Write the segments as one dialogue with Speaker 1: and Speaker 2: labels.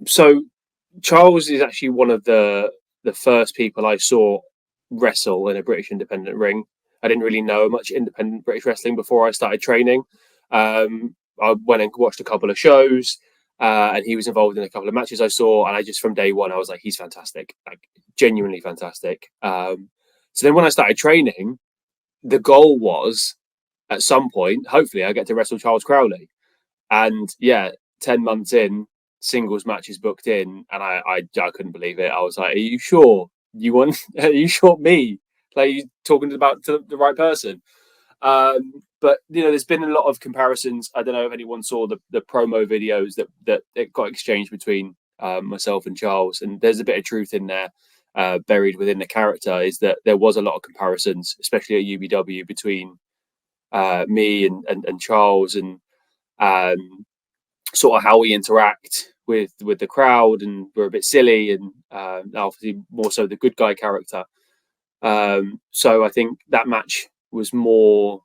Speaker 1: So Charles is actually one of the first people I saw wrestle in a British independent ring. I didn't really know much independent British wrestling before I started training. I went and watched a couple of shows, and he was involved in a couple of matches I saw. And I just from day one I was like, he's fantastic, like genuinely fantastic. So then when I started training, the goal was at some point, hopefully, I get to wrestle Charles Crowley. And yeah, 10 months in, singles matches booked in, and I couldn't believe it. I was like, "Are you sure you want? Are you sure me? Like you talking about to the right person?" But there's been a lot of comparisons. I don't know if anyone saw the promo videos that it got exchanged between myself and Charles, and there's a bit of truth in there. Buried within the character is that there was a lot of comparisons, especially at UBW, between me and Charles, and sort of how we interact with the crowd, and we're a bit silly, and obviously more so the good guy character. So I think that match was more,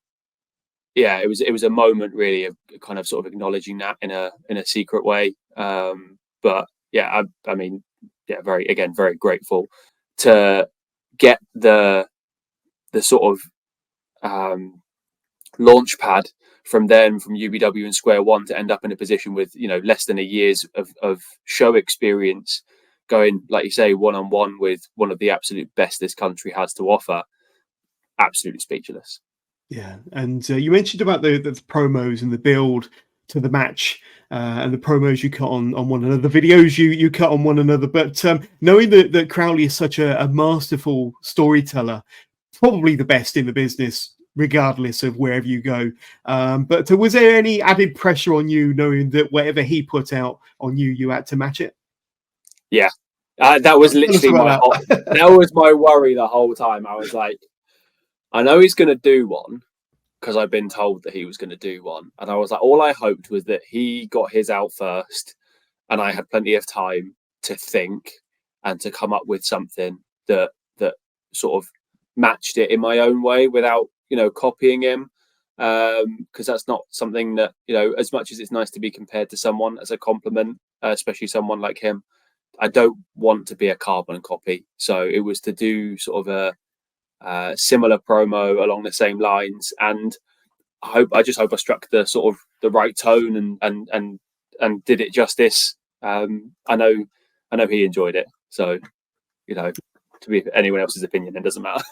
Speaker 1: yeah, it was a moment really of kind of sort of acknowledging that in a secret way. But yeah, I mean, yeah, very grateful to get the sort of launch pad from then, from UBW and Square One, to end up in a position with less than a year's of show experience, going, like you say, one-on-one with one of the absolute best this country has to offer. Absolutely speechless.
Speaker 2: Yeah, and you mentioned about the promos and the build to the match, and the promos you cut on one another, the videos you cut on one another. But knowing that Crowley is such a masterful storyteller, probably the best in the business, regardless of wherever you go. But was there any added pressure on you, knowing that whatever he put out on you, you had to match it?
Speaker 1: Yeah, that was literally that was my worry the whole time. I was like, I know he's going to do one, because I've been told that he was going to do one. And I was like, all I hoped was that he got his out first, and I had plenty of time to think and to come up with something that sort of matched it in my own way without copying him. Because that's not something that, as much as it's nice to be compared to someone as a compliment, especially someone like him, I don't want to be a carbon copy. So it was to do sort of a similar promo along the same lines, and I just hope I struck the sort of the right tone and did it justice. I know he enjoyed it, so to be anyone else's opinion, it doesn't matter.